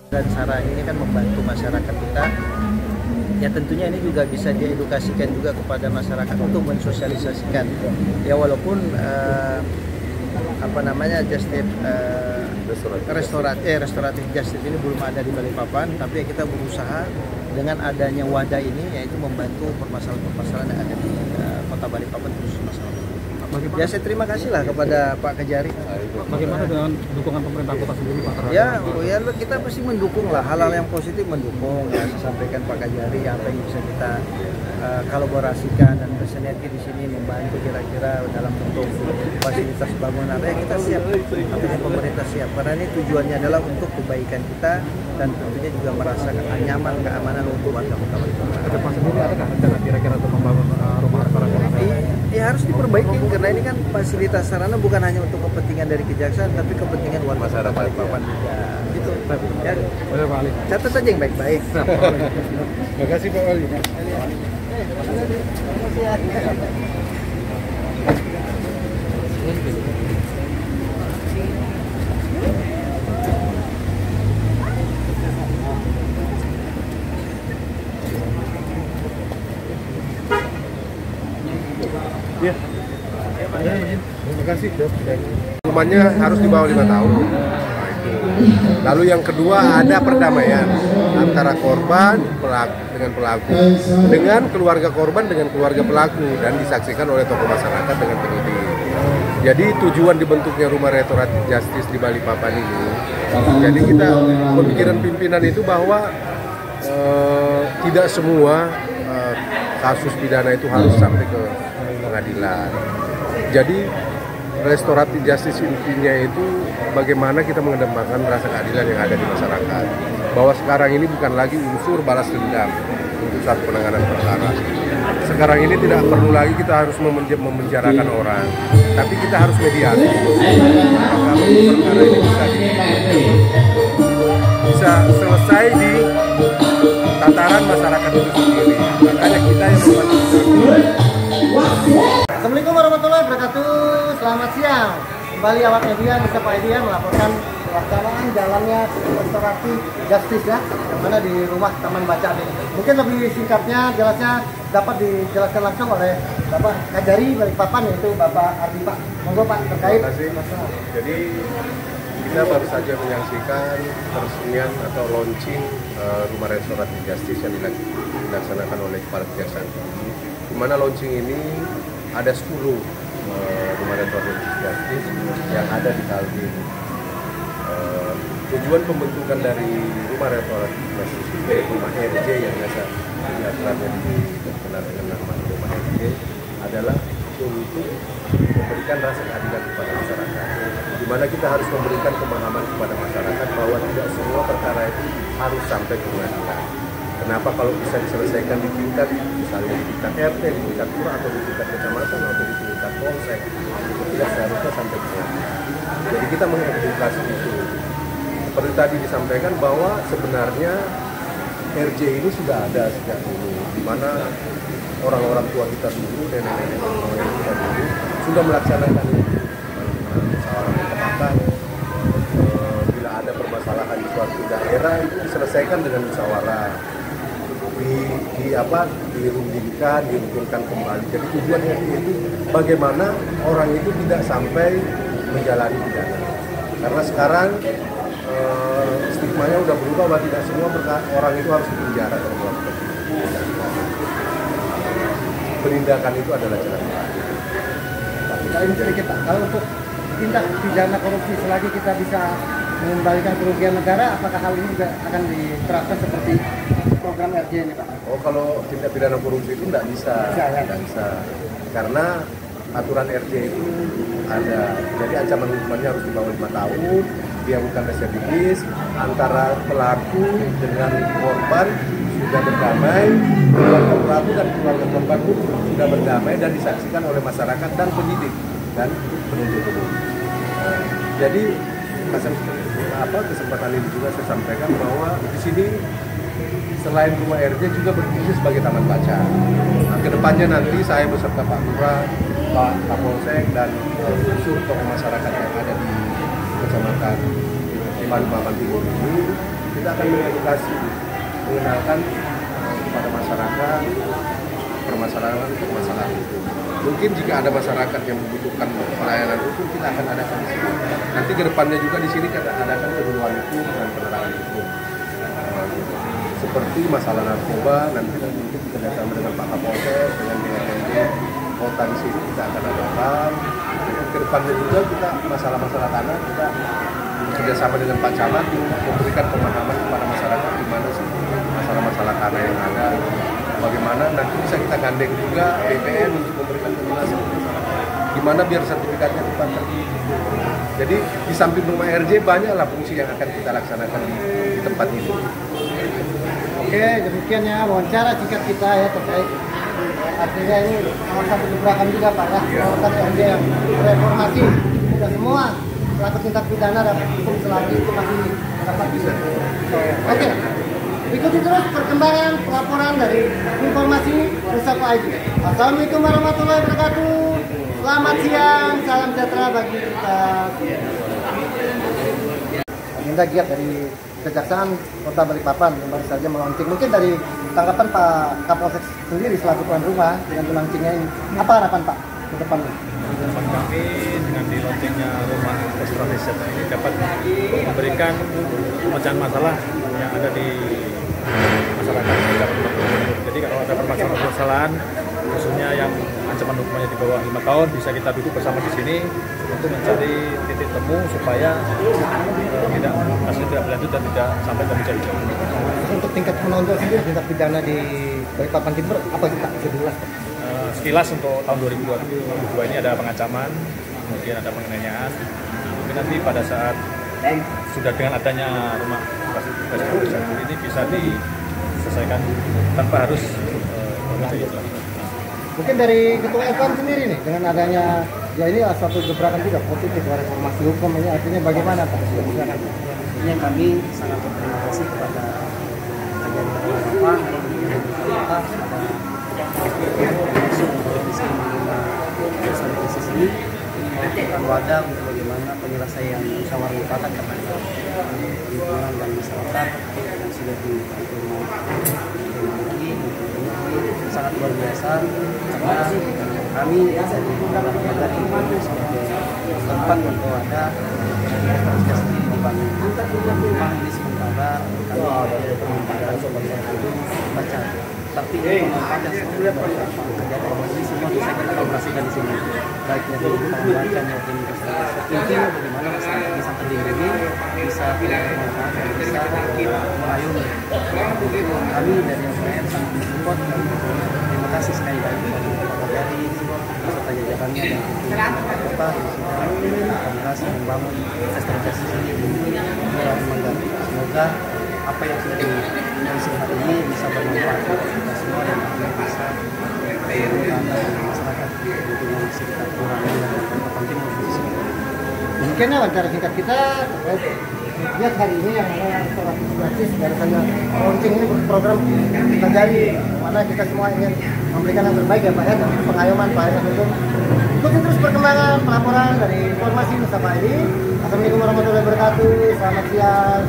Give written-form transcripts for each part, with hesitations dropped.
Dan saran ini kan membantu masyarakat kita. Ya tentunya ini juga bisa diedukasikan juga kepada masyarakat untuk mensosialisasikan. Ya walaupun restoratif justice ini belum ada di Balikpapan, tapi kita berusaha dengan adanya wadah ini yaitu membantu permasalahan-permasalahan yang ada di Kota Balikpapan khusus masalah. Ya saya terima kasih lah kepada Pak Kejari. Bagaimana dengan dukungan pemerintah kota sendiri Pak? Ya kita pasti mendukung lah, hal-hal yang positif mendukung. Ya saya sampaikan Pak Kejari apa yang bisa kita kolaborasikan dan bersinergi di sini membantu kira-kira dalam bentuk fasilitas bangunan. Ya kita siap, artinya pemerintah siap. Karena ini tujuannya adalah untuk kebaikan kita dan tentunya juga merasakan nyaman, keamanan untuk warga Kota Balikpapan. Ke depan sendiri adakah rencana kira-kira untuk membangun rumah restoran? Ya harus diperbaiki karena ini kan fasilitas sarana bukan hanya untuk kepentingan dari kejaksaan tapi kepentingan warga Kota Balikpapan juga. Gitu. Ya. Boleh Pak Ali. Catat saja yang baik-baik. Terima kasih Pak Ali. Iya. Terima kasih. Hukumannya harus di bawah 5 tahun. Nah, itu. Lalu yang kedua ada perdamaian antara korban dengan pelaku, dengan keluarga korban dengan keluarga pelaku, dan disaksikan oleh tokoh masyarakat dengan penyidik. Jadi tujuan dibentuknya Rumah Restoratif Justice di Balikpapan ini, jadi kita pemikiran pimpinan itu bahwa tidak semua kasus pidana itu harus sampai ke pengadilan. Jadi restoratif justice intinya itu bagaimana kita mengedepankan rasa keadilan yang ada di masyarakat. Bahwa sekarang ini bukan lagi unsur balas dendam untuk saat penanganan perkara. Sekarang ini tidak perlu lagi kita harus memenjarakan orang, tapi kita harus mediasi. Kalau perkara ini bisa selesai di tataran masyarakat itu sendiri. Makanya kita yang membantu. Assalamualaikum warahmatullahi wabarakatuh. Selamat siang. Kembali awak media bisa Pak Edi melaporkan pelaksanaan jalannya restoratif justice ya, yang mana di rumah Taman Bacaan ini. Mungkin lebih singkatnya, jelasnya dapat dijelaskan langsung oleh Bapak Kajari Balikpapan, yaitu Bapak Ardi Pak. Monggo Pak terkait. Terima kasih. Jadi kita baru saja menyaksikan peresmian atau launching Rumah Restoratif Justice yang dilaksanakan oleh Kepala Kejaksaan Tinggi. Di mana launching ini ada 10 Rumah Restoratif Justice yang ada di Kaltim. Tujuan pembentukan dari Rumah Restoratif Justice itu Rumah RJ yang biasa dikenal dengan nama Rumah RJ adalah untuk memberikan rasa keadilan kepada masyarakat, di mana kita harus memberikan pemahaman kepada masyarakat bahwa tidak semua perkara itu harus sampai ke pengadilan. Kenapa kalau bisa diselesaikan di tingkat, misalnya di tingkat RT, di tingkat lurah, atau di tingkat kecamatan, atau di tingkat polsek, itu tidak seharusnya sampai ke pengadilan. Jadi kita mengedukasi itu. Seperti tadi disampaikan bahwa sebenarnya RJ ini sudah ada sejak dulu, di mana orang-orang tua kita dulu, nenek-nenek kita dulu sudah melaksanakan itu. Musyawarah mufakat, bila ada permasalahan di suatu daerah itu diselesaikan dengan musyawarah, dirundingkan, dirukunkan kembali. Jadi tujuannya itu bagaimana orang itu tidak sampai menjalani pidana. Karena sekarang stigmanya udah berubah bahwa tidak semua orang itu harus dipenjara kalau melakukan penindakan itu adalah jalan terakhir. Sedikit Pak, kalau untuk tindak pidana korupsi selagi kita bisa mengembalikan kerugian negara, apakah hal ini juga akan diterapkan seperti program RJ ini Pak? Oh, kalau tindak pidana korupsi itu tidak bisa, tidak bisa, karena aturan RJ itu ada. Jadi ancaman hukumannya harus di bawah 5 tahun. Dia bukan residivis, antara pelaku dengan korban sudah berdamai, keluarga pelaku dan keluarga korban pun sudah berdamai dan disaksikan oleh masyarakat dan penyidik dan penuntut umum. Jadi kesempatan ini juga saya sampaikan bahwa di sini selain rumah RJ juga berfungsi sebagai taman baca. Nah, kedepannya nanti saya beserta Pak Lurah, Pak Kapolsek dan unsur tokoh masyarakat yang ada di kecamatan di Balikpapan Timur ini, kita akan mengedukasi, mengenalkan kepada masyarakat permasalahan hukum. Mungkin jika ada masyarakat yang membutuhkan pelayanan hukum, kita akan adakan di sini. Nanti kedepannya juga di sini kita adakan keduluan hukum dan penerangan hukum. Seperti masalah narkoba, nanti mungkin bekerjasama dengan Pak Kapolsek, dengan DPRD kota di sini kita akan adakan. Kedepannya juga kita masalah-masalah tanah kita bekerjasama dengan Pak Camat memberikan pemahaman kepada masyarakat di mana sih masalah-masalah tanah yang ada. Bagaimana nanti bisa kita gandeng juga BPN untuk memberikan penjelasan gimana biar sertifikatnya tepat tertib. Jadi di samping rumah RJ banyaklah fungsi yang akan kita laksanakan di tempat ini. Oke, demikian ya wawancara singkat kita ya terkait artinya ini salah satu gebrakan juga Pak ya, melakukan RJ yang reformasi. Tidak semua pelaku tindak pidana dan hukum selagi itu masih dapat bisa. Oke, ikuti terus perkembangan pelaporan dari informasi Risako ID. Assalamualaikum warahmatullahi wabarakatuh. Selamat siang, salam sejahtera bagi kita. Agenda giat dari Kejaksaan Kota Balikpapan yang baru saja melantik. Mungkin dari tanggapan Pak Kapolsek sendiri selaku tuan rumah dengan launchingnya ini, apa harapan Pak? ke depannya? Harapan kami dengan dilaunchingnya rumah restoran wisata ini dapat memberikan pemecahan masalah yang ada di masyarakat. Jadi kalau ada permasalahan khususnya yang ancaman hukumannya di bawah 5 tahun, bisa kita duduk bersama di sini untuk mencari titik temu supaya kasus tidak berlanjut dan tidak sampai ke meja hijau. Untuk tingkat menonjol sendiri tindak pidana di Balikpapan Timur apa sih Pak? Bisa jelas Pak? Sekilas untuk tahun 2022 ini ada pengancaman, kemudian ada penganiayaan. Mungkin nanti pada saat sudah dengan adanya rumah restoran ini bisa diselesaikan tanpa harus Mungkin dari Ketua FKM sendiri nih, dengan adanya ya ini suatu gebrakan juga positif reformasi hukum ini, artinya bagaimana Pak? Silakan. Ini kami sangat berterima kasih kepada agen Bapak atas untuk bisa menerima keputusan krisis ini merupakan wadah untuk bagaimana penyelesaian musyawarah mufakat kepada lingkungan dan masyarakat yang sudah diterima sangat luar biasa karena kami dari dalam negara ini sebagai tempat untuk wadah asosiasi dibangun memang ini sementara kami ada penempatan sebagai baca tapi penempatan sebenarnya kejadian ini semua bisa kita operasikan di sini baik dari pembaca maupun intinya bagaimana masyarakat bisa terlindungi bisa bermanfaat dan bisa mengayomi kami dari FKM sangat mensupport dan terima kasih sekali lagi kepada dari beserta jajarannya dan kota yang sudah membangun asosiasi ini di Kelurahan Manggar. Semoga apa yang sudah dilakukan hari ini bisa bermanfaat untuk kita semua dan bisa mengurangi masyarakat lingkungan sekitar Kelurahan Manggar dan Balikpapan Timur khususnya. Mungkin wawancara singkat kita lihat hari ini yang restoran gratis dari saya launching ini program kita jadi mana kita semua ingin memberikan yang terbaik ya Pak ya, pengayoman Pak ya. Ikuti terus perkembangan pelaporan dari informasi Mustafa ini. Assalamualaikum warahmatullahi wabarakatuh. Selamat siang.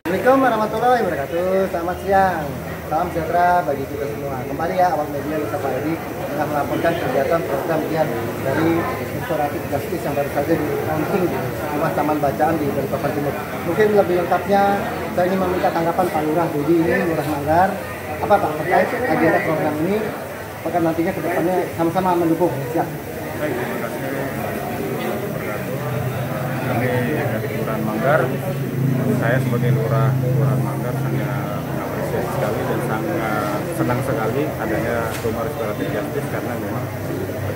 Assalamualaikum warahmatullahi wabarakatuh. Selamat siang. Salam sejahtera bagi kita semua. Kembali ya awak media Mustafa ini tengah melaporkan kegiatan program giat dari restoratif justice yang baru saja di launching di Rumah Taman Bacaan di Balikpapan Timur. Mungkin lebih lengkapnya saya ingin meminta tanggapan Pak Lurah Budi ini, Lurah Manggar. Apa Pak terkait agenda program ini? Apakah nantinya ke depannya sama-sama mendukung? Siap. Baik, terima kasih. Kami dari Kelurahan Manggar, saya sebagai Lurah Manggar sangat mengapresiasi sekali dan sangat senang sekali adanya rumah restoratif justice karena memang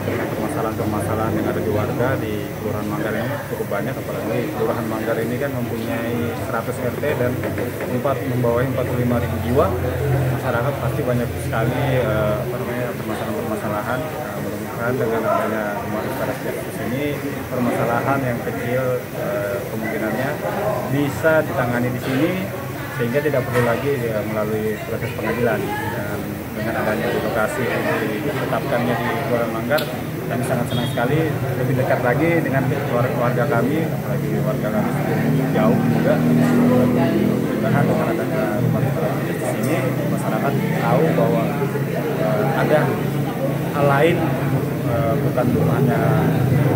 dengan permasalahan-permasalahan yang ada di warga di Kelurahan Manggar ini cukup banyak, apalagi Kelurahan Manggar ini kan mempunyai 100 RT dan membawahi 45.000 jiwa. Masyarakat pasti banyak sekali permasalahan-permasalahan. Mudah-mudahan dengan adanya rumah restoratif justice ini permasalahan yang kecil kemungkinannya bisa ditangani di sini sehingga tidak perlu lagi melalui proses pengadilan. Dan dengan adanya di lokasi yang ditetapkannya di Kelurahan Manggar, kami sangat senang sekali lebih dekat lagi dengan keluarga kami, apalagi warga kami jauh juga. Mudah-mudahan dengan adanya rumah restoratif di sini masyarakat tahu bahwa ada hal lain, bukan hanya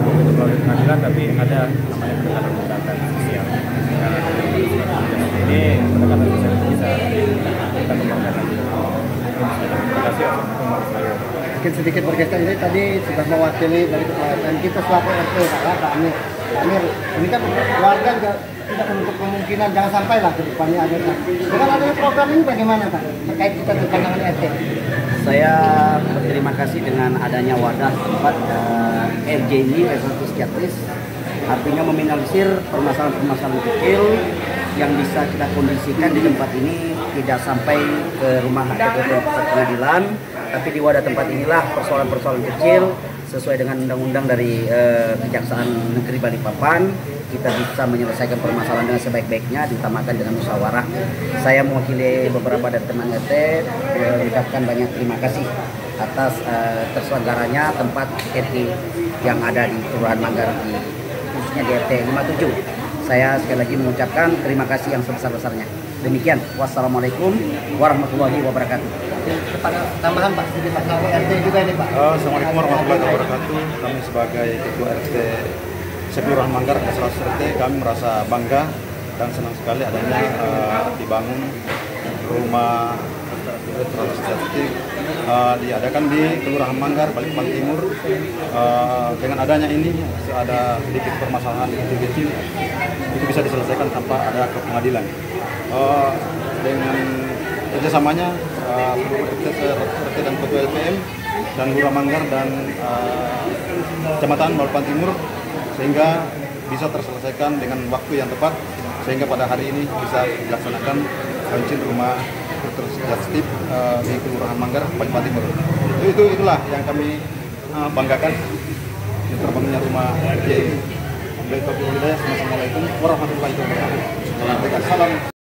untuk melalui pengadilan, tapi ada namanya pendekatan sosial. Ini pendekatan sosial bisa kita kembangkan lagi. Terima kasih. Mungkin sedikit bergeser ini tadi sudah mewakili dari ketua kita selaku RT Pak Amir. Ini kan warga juga tidak menutup kemungkinan jangan sampai lah ke depannya ada. Dengan adanya program ini bagaimana Pak terkait kita dengan pandangan RT? Saya berterima kasih dengan adanya wadah tempat RJ ini, Restoratif Justice, artinya meminimalisir permasalahan-permasalahan kecil yang bisa kita kondisikan di tempat ini tidak sampai ke rumah pengadilan, tapi di wadah tempat inilah persoalan-persoalan kecil sesuai dengan undang-undang dari Kejaksaan Negeri Balikpapan kita bisa menyelesaikan permasalahan dengan sebaik-baiknya, diutamakan dengan musyawarah. Saya mewakili beberapa dari teman RT mengucapkan banyak terima kasih atas terselenggaranya tempat RT yang ada di Kelurahan Manggar, khususnya di RT 57. Saya sekali lagi mengucapkan terima kasih yang sebesar-besarnya. Demikian, wassalamualaikum warahmatullahi wabarakatuh. Kepada tambahan Pak, sedikit Pak, selaku RT juga ini Pak. Assalamualaikum warahmatullahi wabarakatuh. Kami sebagai Ketua RT Kelurahan Manggar, Desa RT, kami merasa bangga dan senang sekali adanya dibangun rumah restoratif diadakan di Kelurahan Manggar, Balikpapan Timur. Dengan adanya ini ada sedikit permasalahan kecil itu bisa diselesaikan tanpa ada ke pengadilan. Dengan kerjasamanya RT dan Ketua LPM dan Lurah Manggar dan Kecamatan Balikpapan Timur, sehingga bisa terselesaikan dengan waktu yang tepat, sehingga pada hari ini bisa dilaksanakan launching rumah restoratif di Kelurahan Manggar, Balikpapan Timur. Itulah yang kami banggakan, terbangunnya rumah RJ. Assalamualaikum warahmatullahi wabarakatuh. Salam.